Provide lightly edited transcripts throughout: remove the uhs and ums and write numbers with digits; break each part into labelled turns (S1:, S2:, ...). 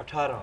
S1: 18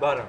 S1: 12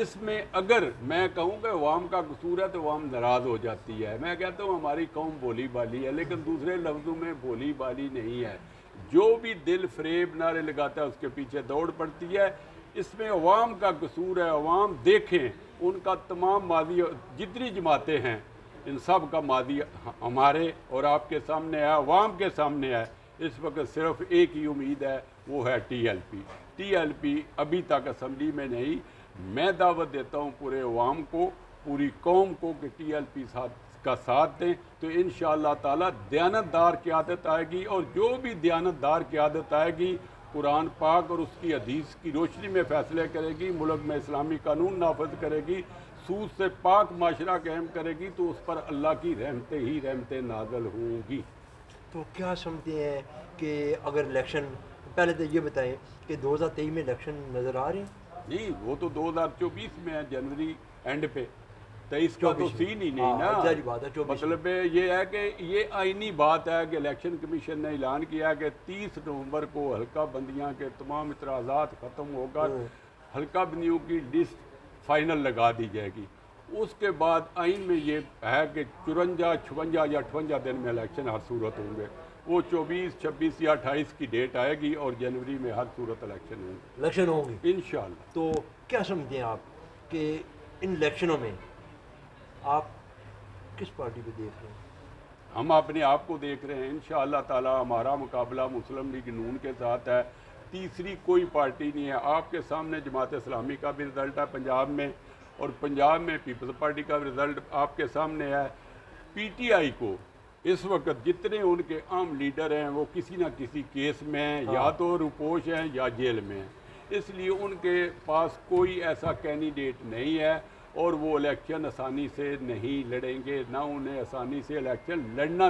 S2: اس میں اگر میں کہوں کہ عوام کا قصور ہے تو عوام ناراض ہو جاتی ہے. میں کہتا ہوں ہماری قوم بولی بالی ہے، لیکن دوسرے لفظوں میں بولی بالی نہیں ہے. جو بھی دل فریب نعرے لگاتا ہے اس کے پیچھے دوڑ پڑتی ہے. اس میں عوام کا قصور ہے. عوام دیکھیں ان کا تمام ماضی جتنی جماعتیں ہیں ان سب کا ماضی ہمارے اور آپ کے سامنے ہے، عوام کے سامنے ہے. اس وقت صرف ایک ہی امید ہے، وہ ہے T L P. T L P ابھی تک اسمبلی میں نہیں. میں دعوت دیتا ہوں پورے عوام کو، پوری قوم کو کہ ٹی ایل پی کا ساتھ دیں تو انشاءاللہ تعالی دیانتدار قیادت آئے گی. اور جو بھی دیانتدار قیادت آئے گی قرآن پاک اور اس کی حدیث کی روشنی میں فیصلے کرے گی، ملک میں اسلامی قانون نافذ کرے گی، سود سے پاک معاشرہ قائم کرے گی، تو اس پر اللہ کی رحمتیں ہی رحمتیں نازل ہوں گی.
S1: تو کیا سمجھتے ہیں کہ اگر الیکشن، پہلے تو یہ بتائیں کہ 2023 میں الیکشن نظر آ رہے ہیں؟
S2: نہیں، وہ تو 2024 میں ہے، جنوری اینڈ پہ. 23 کا تو سین ہی نہیں نا. مطلب یہ ہے کہ یہ آئینی بات ہے کہ الیکشن کمیشن نے اعلان کیا کہ 30 نومبر کو حلقہ بندیاں کے تمام اعتراضات ختم ہو کر حلقہ بندیوں کی لسٹ فائنل لگا دی جائے گی. اس کے بعد آئین میں یہ ہے کہ 54 56 یا 58 دن میں الیکشن ہر صورت ہوں گے. وہ 24 26 یا 28 کی ڈیٹ آئے گی اور جنوری میں ہر صورت الیکشن
S1: ہوں گے
S2: انشاءاللہ.
S1: تو کیا سمجھتے ہیں آپ کہ ان الیکشنوں میں آپ کس پارٹی کو دیکھ رہے ہیں؟
S2: ہم اپنے آپ کو دیکھ رہے ہیں. انشاءاللہ تعالی ہمارا مقابلہ مسلم لیگ نون کے ساتھ ہے. تیسری کوئی پارٹی نہیں ہے. آپ کے سامنے جماعت اسلامی کا بھی رزلٹ ہے پنجاب میں، اور پنجاب میں پیپلز پارٹی کا بھی رزلٹ آپ کے سامنے ہے. پی ٹی آئی کو اس وقت جتنے ان کے عام لیڈر ہیں وہ کسی نہ کسی کیس میں ہیں، یا تو روپوش ہیں یا جیل میں ہیں. اس لیے ان کے پاس کوئی ایسا کینڈیڈیٹ نہیں ہے اور وہ الیکشن آسانی سے نہیں لڑیں گے، نہ انہیں آسانی سے الیکشن لڑنا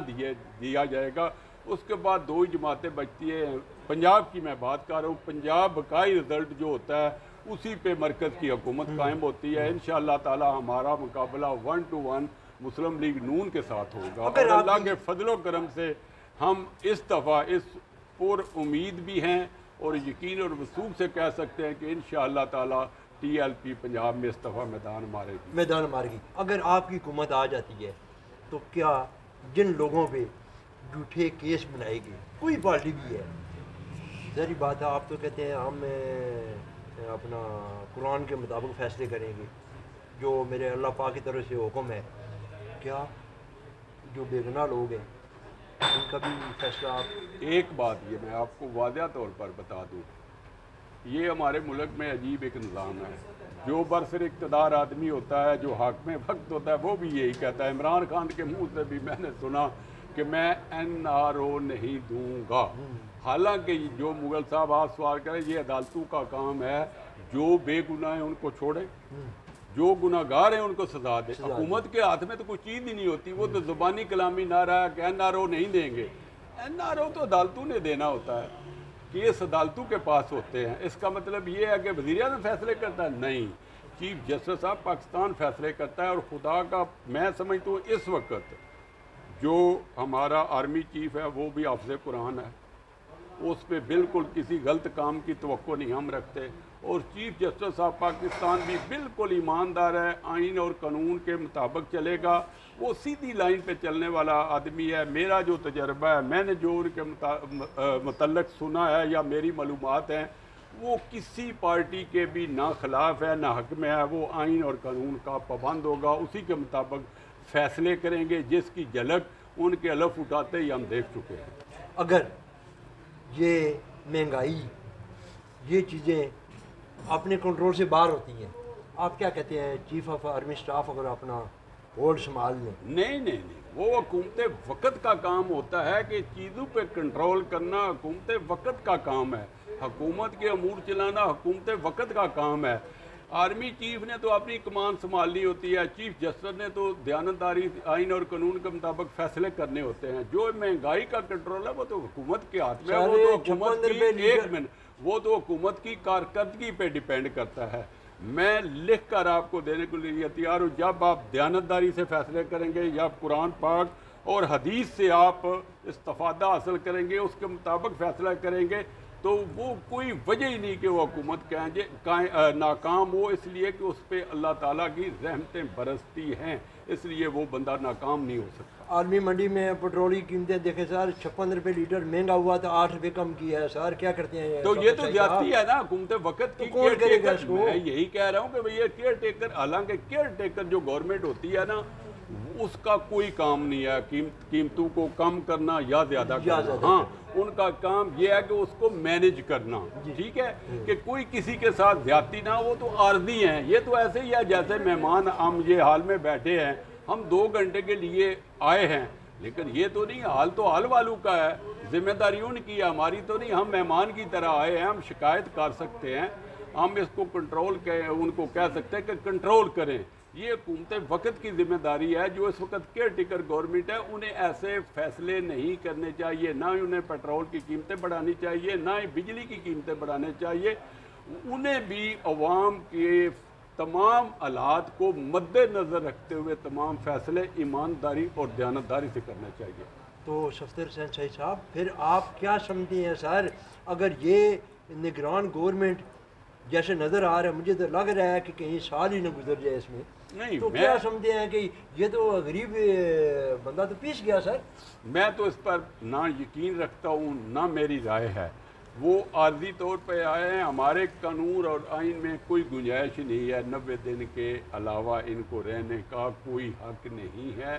S2: دیا جائے گا. اس کے بعد دو ہی جماعتیں بچتی ہیں. پنجاب کی میں بات کر رہا ہوں. پنجاب بقائی رزلٹ جو ہوتا ہے اسی پہ مرکز کی حکومت قائم ہوتی ہے. انشاءاللہ تعالی ہمارا مقابلہ 1 to 1 مسلم لیگ نون کے ساتھ ہوگا. اور اللہ کے فضل و کرم سے ہم اس دفعہ اس پر امید بھی ہیں اور یقین اور وثوق سے کہہ سکتے ہیں کہ انشاءاللہ تعالی ٹی ایل پی پنجاب میں اس دفعہ میدان مارے گی.
S1: اگر آپ کی حکومت آ جاتی ہے تو کیا جن لوگوں پہ جھوٹے کیس بنائے گی، کوئی پارٹی بھی ہے، ظاہری بات ہے آپ تو کہتے ہیں ہم اپنا قرآن کے مطابق فیصلے کریں گے، جو میرے اللہ پاک کی طرف سے حکم ہے، کیا جو بے گناہ لوگ ہیں ان کا بھی فیصلہ آپ؟
S2: ایک بات یہ میں آپ کو واضح طور پر بتا دوں، یہ ہمارے ملک میں عجیب ایک نظام ہے. جو برسر اقتدار آدمی ہوتا ہے، جو حاکم وقت ہوتا ہے، وہ بھی یہی کہتا ہے. عمران خان کے منہ سے بھی میں نے سنا کہ میں NRO نہیں دوں گا. حالانکہ جو مغل صاحب آپ سوال کریں، یہ عدالتوں کا کام ہے. جو بے گناہ ہیں ان کو چھوڑیں، جو گناہ گار ہیں ان کو سزا دیں. حکومت کے ہاتھ میں تو کوئی چیز ہی نہیں ہوتی. وہ تو زبانی کلامی نعرہ ہے کہ NRO نہیں دیں گے. NRO تو عدالتوں نے دینا ہوتا ہے، کیس عدالتوں کے پاس ہوتے ہیں. اس کا مطلب یہ ہے کہ وزیر اعظم فیصلے کرتا ہے؟ نہیں، چیف جسٹس صاحب پاکستان فیصلے کرتا ہے. اور خدا کا میں سمجھتا ہوں اس وقت جو ہمارا آرمی چیف ہے وہ بھی حافظ قرآن ہے. اس پہ بالکل کسی غلط کام کی توقع نہیں ہم رکھتے. اور چیف جسٹس صاحب پاکستان بھی بالکل ایماندار ہے، آئین اور قانون کے مطابق چلے گا. وہ سیدھی لائن پہ چلنے والا آدمی ہے. میرا جو تجربہ ہے، میں نے جو ان کے متعلق سنا ہے یا میری معلومات ہیں، وہ کسی پارٹی کے بھی نہ خلاف ہے نہ حق میں ہے. وہ آئین اور قانون کا پابند ہوگا، اسی کے مطابق فیصلے کریں گے، جس کی جھلک ان کے الف اٹھاتے ہی ہم دیکھ چکے ہیں.
S1: اگر یہ مہنگائی، یہ چیزیں اپنے کنٹرول سے باہر ہوتی ہیں، آپ کیا کہتے ہیں چیف آف آرمی سٹاف اگر اپنا ہولڈ سنبھال لیں؟
S2: نہیں، وہ حکومت وقت کا کام ہوتا ہے کہ چیزوں پہ کنٹرول کرنا حکومت وقت کا کام ہے. حکومت کے امور چلانا حکومت وقت کا کام ہے. آرمی چیف نے تو اپنی کمان سنبھالنی ہوتی ہے. چیف جسٹس نے تو دیانتداری آئین اور قانون کے مطابق فیصلے کرنے ہوتے ہیں. جو مہنگائی کا کنٹرول ہے وہ تو حکومت کے ہاتھ میں ہے. وہ تو حکومت کی کارکردگی پہ ڈیپینڈ کرتا ہے. میں لکھ کر آپ کو دینے کے لیے تیار ہوں. جب آپ دیانتداری سے فیصلے کریں گے یا قرآن پاک اور حدیث سے آپ استفادہ حاصل کریں گے، اس کے مطابق فیصلہ کریں گے، تو وہ کوئی وجہ ہی نہیں کہ وہ حکومت ناکام ہو، اس لیے کہ اس پہ اللہ تعالیٰ کی رحمتیں برستی ہیں، اس لیے وہ بندہ ناکام نہیں ہو سکتا۔
S1: عالمی منڈی میں پٹرول کی قیمتیں دیکھیں سر، 56 روپے لیٹر مہنگا ہوا تھا، 8 روپے کم کیا ہے سر، کیا کرتے ہیں؟
S2: تو یہ تو زیادتی ہے نا حکومت وقت کی۔
S1: کون کرے گا اس کو؟
S2: میں یہی کہہ رہا ہوں کہ بھئی کیئر ٹیکر، حالانکہ کیئر ٹیکر جو گورنمنٹ ہوتی ہے نا، اس کا کوئی کام نہیں ہے قیمتوں کو کم کرنا یا زیادہ کرنا۔ ہاں، ان کا کام یہ ہے کہ اس کو مینج کرنا، ٹھیک ہے، کہ کوئی کسی کے ساتھ زیادتی نہ ہو۔ تو عارضی ہیں یہ، تو ایسے ہی ہے جیسے مہمان ہم یہ حال میں بیٹھے ہیں، ہم 2 گھنٹے کے لیے آئے ہیں، لیکن یہ تو نہیں، حال تو حال والوں کا ہے، ذمہ داری ان کی ہے، ہماری تو نہیں۔ ہم مہمان کی طرح آئے ہیں، ہم شکایت کر سکتے ہیں، ہم اس کو کنٹرول ان کو کہہ سکتے ہیں کہ کنٹرول کریں۔ یہ حکومت وقت کی ذمہ داری ہے، جو اس وقت کیئر ٹیکر گورنمنٹ ہے، انہیں ایسے فیصلے نہیں کرنے چاہیے، نہ انہیں پیٹرول کی قیمتیں بڑھانی چاہیے، نہ ہی بجلی کی قیمتیں بڑھانے چاہیے۔ انہیں بھی عوام کے تمام حالات کو مد نظر رکھتے ہوئے تمام فیصلے ایمانداری اور دیانتداری سے کرنا چاہیے۔
S1: تو صفدر حسین سعید صاحب، پھر آپ کیا سمجھتے ہیں سر، اگر یہ نگران گورنمنٹ جیسے نظر آ رہا ہے، مجھے تو لگ رہا ہے کہ کہیں سال ہی نہ گزر جائے اس میں،
S2: نہیں،
S1: تو کیا سمجھتے ہیں کہ یہ تو غریب بندہ تو پیس گیا سر؟
S2: میں تو اس پر نہ یقین رکھتا ہوں، نہ میری رائے ہے۔ وہ عارضی طور پہ آئے ہیں، ہمارے قانون اور آئین میں کوئی گنجائش نہیں ہے، 90 دن کے علاوہ ان کو رہنے کا کوئی حق نہیں ہے۔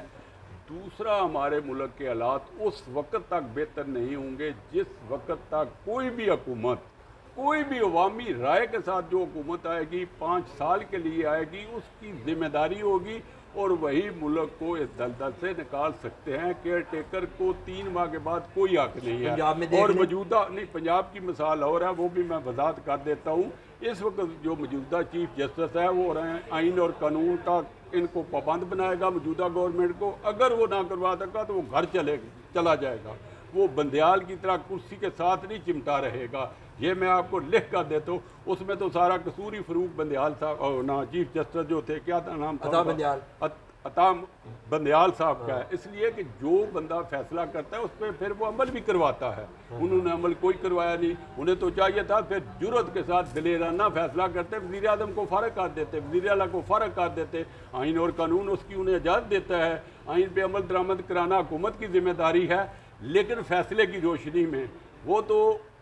S2: دوسرا، ہمارے ملک کے حالات اس وقت تک بہتر نہیں ہوں گے جس وقت تک کوئی بھی حکومت، کوئی بھی عوامی رائے کے ساتھ جو حکومت آئے گی، 5 سال کے لیے آئے گی، اس کی ذمہ داری ہوگی اور وہی ملک کو اس دلدل سے نکال سکتے ہیں۔ کیئر ٹیکر کو 3 ماہ کے بعد کوئی حق نہیں ہے۔ اور موجودہ نہیں، پنجاب کی مثال اور ہے، وہ بھی میں وضاحت کر دیتا ہوں۔ اس وقت جو موجودہ چیف جسٹس ہے، وہ آئین اور قانون کا ان کو پابند بنائے گا موجودہ گورنمنٹ کو۔ اگر وہ نہ کروا سکا تو وہ گھر چلا جائے گا، وہ بندیال کی طرح کرسی کے ساتھ نہیں چمٹا رہے گا۔ یہ میں آپ کو لکھ کر دیتا ہوں۔ اس میں تو سارا قصور ہی فروق بندیال صاحب، نہ چیف جسٹس جو تھے، کیا نام تھا؟ عطا بندیال صاحب کا ہے۔ اس لیے کہ جو بندہ فیصلہ کرتا ہے اس پہ پھر وہ عمل بھی کرواتا ہے۔ انہوں نے عمل کوئی کروایا نہیں، انہیں تو چاہیے تھا پھر جرأت کے ساتھ دلیرانہ فیصلہ کرتے، وزیر اعظم کو فارغ کر دیتے، وزیر اعلیٰ کو فارغ کر دیتے۔ آئین اور قانون اس کی انہیں اجازت دیتا ہے، آئین پہ عمل درآمد کرانا حکومت کی ذمہ داری ہے، لیکن فیصلے کی روشنی میں وہ تو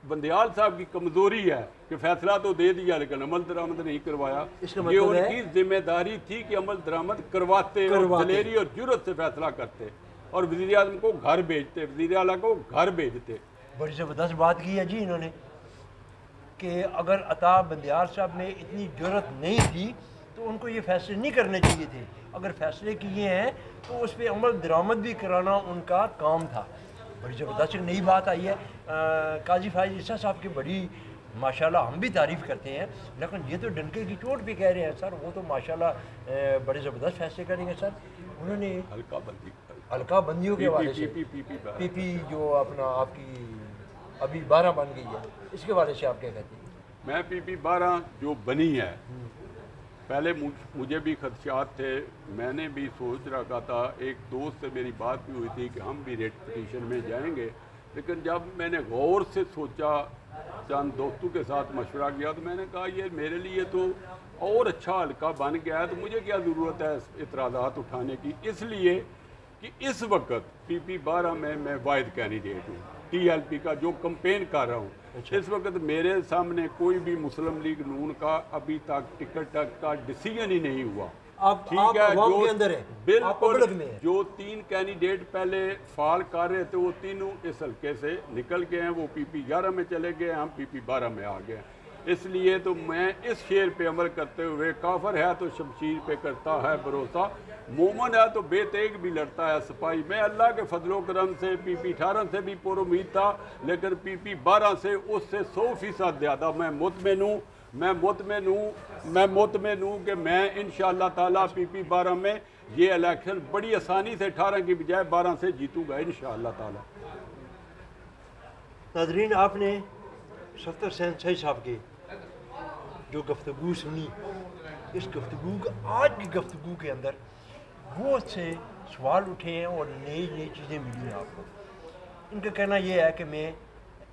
S2: بندیال صاحب کی کمزوری ہے کہ فیصلہ تو دے دیا لیکن عمل درآمد نہیں کروایا۔ یہ ان کی ذمہ داری تھی کہ عمل درآمد کرواتے اور دلیری اور جرأت سے فیصلہ کرتے، اور وزیر اعظم کو گھر بھیجتے، وزیر اعلیٰ کو گھر بھیجتے۔
S1: بڑی زبردست بات کی ہے جی انہوں نے، کہ اگر عطا بندیال صاحب میں اتنی جرأت نہیں تھی تو ان کو یہ فیصلے نہیں کرنے چاہیے تھے۔ اگر فیصلے کیے ہیں تو اس پہ عمل درآمد بھی کرانا ان کا کام تھا۔ بڑی زبردست نئی بات آئی ہے۔ قاضی فائز عیسیٰ صاحب کی بڑی ماشاءاللہ ہم بھی تعریف کرتے ہیں، لیکن یہ تو ڈنکے کی چوٹ پہ کہہ رہے ہیں سر، وہ تو ماشاءاللہ بڑے زبردست فیصلے کریں گے سر۔ انہوں نے حلقہ بندیوں کے حوالے سے پی پی جو اپنا آپ کی ابھی 12 بن گئی ہے، اس کے حوالے سے آپ کیا کہتے ہیں؟
S2: میں پی پی 12 جو بنی ہے، پہلے مجھے بھی خدشات تھے، میں نے بھی سوچ رکھا تھا، ایک دوست سے میری بات بھی ہوئی تھی کہ ہم بھی ریٹ پٹیشن میں جائیں گے، لیکن جب میں نے غور سے سوچا، چند دوستوں کے ساتھ مشورہ کیا، تو میں نے کہا یہ میرے لیے تو اور اچھا حلقہ بن گیا ہے، تو مجھے کیا ضرورت ہے اعتراضات اٹھانے کی۔ اس لیے کہ اس وقت پی پی 12 میں واحد کینڈیڈیٹ ہوں، ٹی ایل پی کا جو کمپین کر رہا ہوں۔ اس وقت میرے سامنے کوئی بھی مسلم لیگ نون کا ابھی تک ٹکٹ کا ڈیسیژن ہی نہیں ہوا۔ ٹھیک ہے، بالکل جو 3 کینڈیڈیٹ پہلے فال کر رہے تھے وہ تینوں اس حلقے سے نکل گئے ہیں، وہ پی پی 11 میں چلے گئے، ہم پی پی 12 میں آ گئے۔ اس لیے تو میں اس شعر پہ عمل کرتے ہوئے، کافر ہے تو شمشیر پہ کرتا ہے بھروسہ، مومن ہے تو بے تیغ بھی لڑتا ہے سپاہی۔ میں اللہ کے فضل و کرم سے پی پی 18 سے بھی پر امید تھا، لیکن پی پی 12 سے اس سے 100% زیادہ میں مطمئن ہوں کہ میں انشاءاللہ تعالیٰ پی پی 12 میں یہ الیکشن بڑی آسانی سے 18 کی بجائے 12 سے جیتوں گا انشاءاللہ تعالیٰ۔
S1: ناظرین، آپ نے صفدر حسین سعید صاحب کی جو گفتگو سنی، اس گفتگو آج کی گفتگو کے اندر بہت سے سوال اٹھے ہیں اور نئی چیزیں ملی ہیں آپ کو۔ ان کا کہنا یہ ہے کہ میں